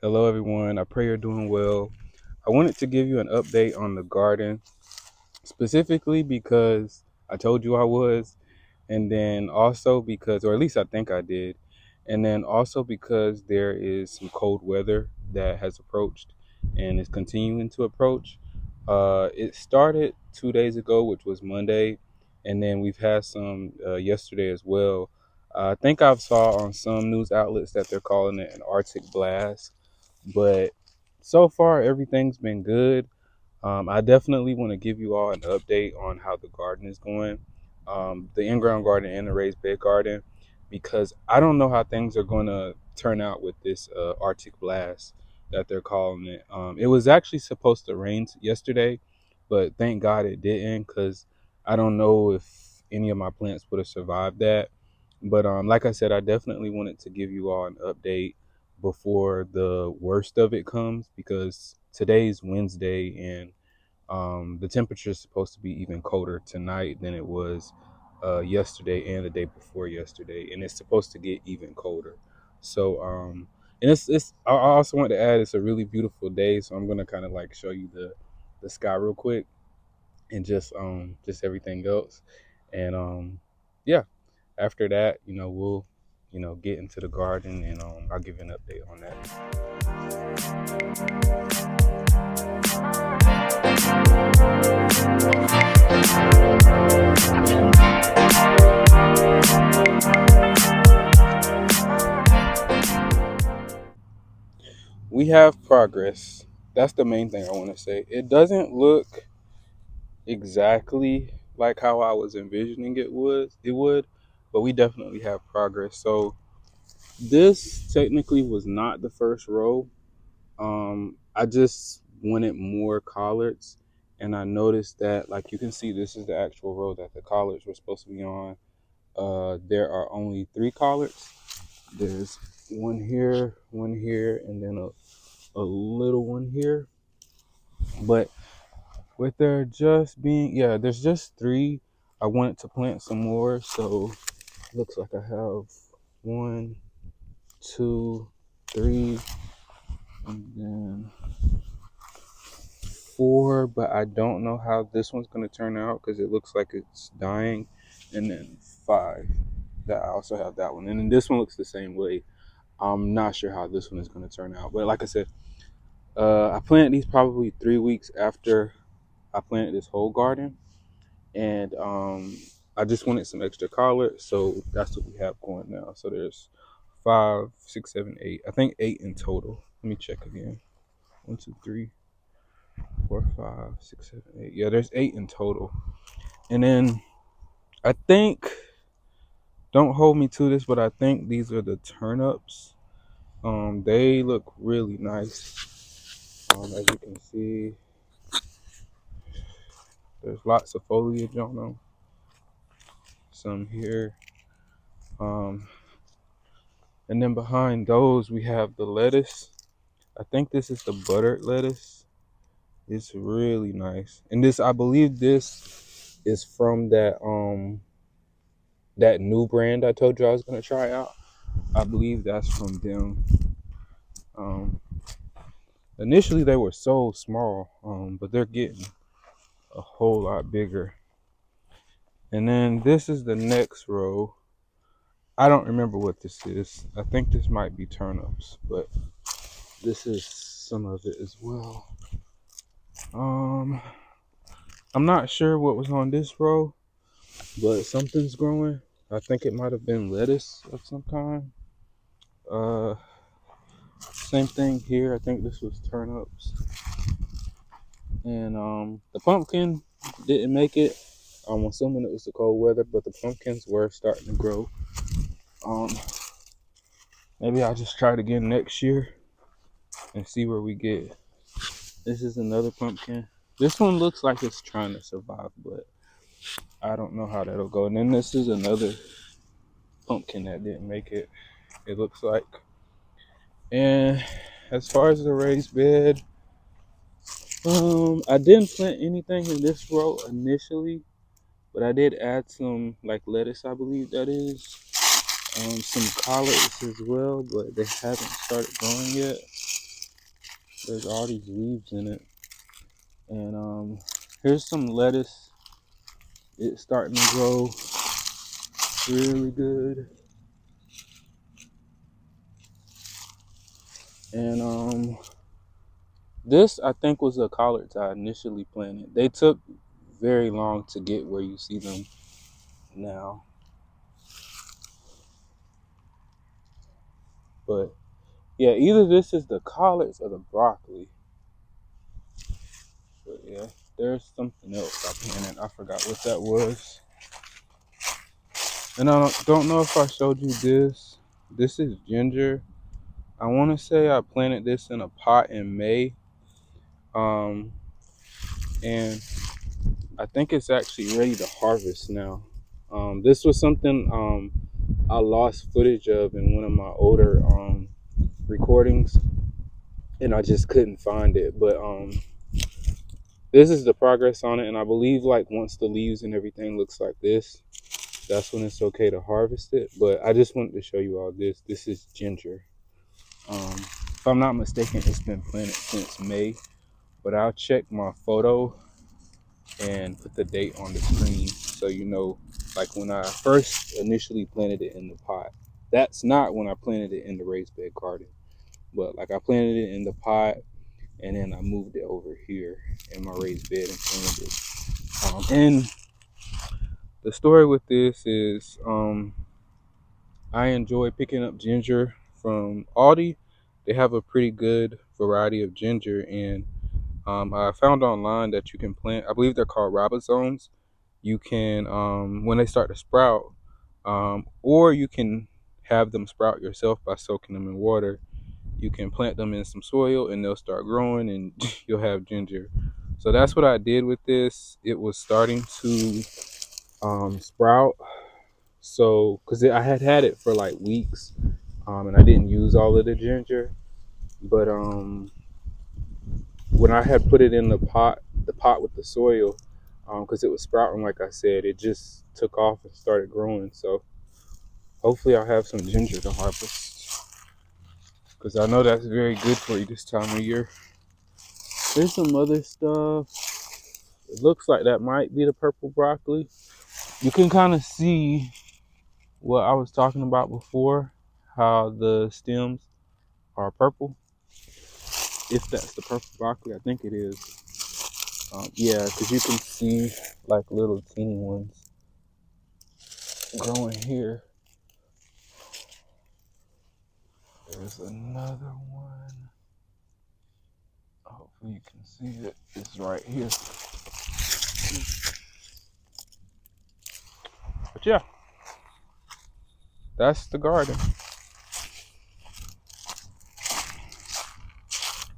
Hello, everyone. I pray you're doing well. I wanted to give you an update on the garden, specifically because I told you I was, and then also because, or at least I think I did, and then also because there is some cold weather that has approached and is continuing to approach. It started 2 days ago, which was Monday, and then we've had some yesterday as well. I think I've saw on some news outlets that they're calling it an Arctic blast, but so far everything's been good. I definitely want to give you all an update on how the garden is going, the in-ground garden and the raised bed garden, because I don't know how things are going to turn out with this Arctic blast that they're calling it. It was actually supposed to rain yesterday, but thank God it didn't, because I don't know if any of my plants would have survived that. But like I said, I definitely wanted to give you all an update before the worst of it comes, because today's Wednesday and the temperature is supposed to be even colder tonight than it was yesterday and the day before yesterday, and it's supposed to get even colder. So and it's I also want to add it's a really beautiful day, so I'm gonna kind of like show you the sky real quick and just everything else, and yeah, after that, we'll get into the garden, and I'll give you an update on that. We have progress. That's the main thing I want to say. It doesn't look exactly like how I was envisioning it would, but we definitely have progress. So this technically was not the first row. I just wanted more collards, and I noticed that, like you can see, this is the actual row that the collards were supposed to be on. There are only three collards. There's one here, and then a little one here. But with there just being, yeah, there's just three. I wanted to plant some more, so looks like I have one, two, three, and then four. But I don't know how this one's gonna turn out because it looks like it's dying. And then five. That I also have that one, and then this one looks the same way. I'm not sure how this one is gonna turn out, but like I said, I planted these probably 3 weeks after I planted this whole garden, and I just wanted some extra collar, so that's what we have going now. So there's five, six, seven, eight. I think eight in total. Let me check again. One, two, three, four, five, six, seven, eight. Yeah, there's eight in total. And then I think, don't hold me to this, but I think these are the turnips. They look really nice. As you can see, there's lots of foliage on them. Some here. Um, and then behind those, we have the lettuce. I think this is the buttered lettuce. It's really nice. And this, I believe this is from that new brand I told you I was gonna try out. I believe that's from them. Um, Initially they were so small, but they're getting a whole lot bigger. And then this is the next row. I don't remember what this is. I think this might be turnips, but this is some of it as well. Um, I'm not sure what was on this row, but something's growing. I think it might have been lettuce of some kind. Uh, Same thing here. I think this was turnips, and the pumpkin didn't make it. I'm assuming it was the cold weather, but the pumpkins were starting to grow. Um, Maybe I'll just try it again next year and see where we get. This is another pumpkin. This one looks like it's trying to survive, but I don't know how that'll go. And then this is another pumpkin that didn't make it, it looks like. And as far as the raised bed, I didn't plant anything in this row initially, but I did add some like lettuce, I believe that is, some collards as well, but they haven't started growing yet. There's all these leaves in it. And here's some lettuce. It's starting to grow really good. And this I think was the collards I initially planted. They took very long to get where you see them now. But yeah, either this is the collards or the broccoli. But yeah, there's something else I planted. I forgot what that was. And I don't know if I showed you this. This is ginger. I want to say I planted this in a pot in May. And I think it's actually ready to harvest now. This was something I lost footage of in one of my older recordings, and I just couldn't find it. But this is the progress on it, and I believe like once the leaves and everything looks like this, that's when it's okay to harvest it. But I just wanted to show you all this. This is ginger. If I'm not mistaken, it's been planted since May, but I'll check my photo and put the date on the screen so you know, like when I first initially planted it in the pot. That's not when I planted it in the raised bed garden, but like I planted it in the pot and then I moved it over here in my raised bed and planted it. And the story with this is I enjoy picking up ginger from Aldi. They have a pretty good variety of ginger, and I found online that you can plant, I believe they're called ribosomes. You can, when they start to sprout, or you can have them sprout yourself by soaking them in water. You can plant them in some soil and they'll start growing and you'll have ginger. So that's what I did with this. It was starting to sprout. So, because I had it for like weeks, and I didn't use all of the ginger, but when I had put it in the pot with the soil, because it was sprouting, like I said, it just took off and started growing. So hopefully I'll have some ginger to harvest, because I know that's very good for you this time of year. There's some other stuff. It looks like that might be the purple broccoli. You can kind of see what I was talking about before, how the stems are purple. If that's the purple broccoli, I think it is. Yeah, because you can see like little teeny ones growing here. There's another one. Hopefully you can see it. It's right here. But yeah, that's the garden.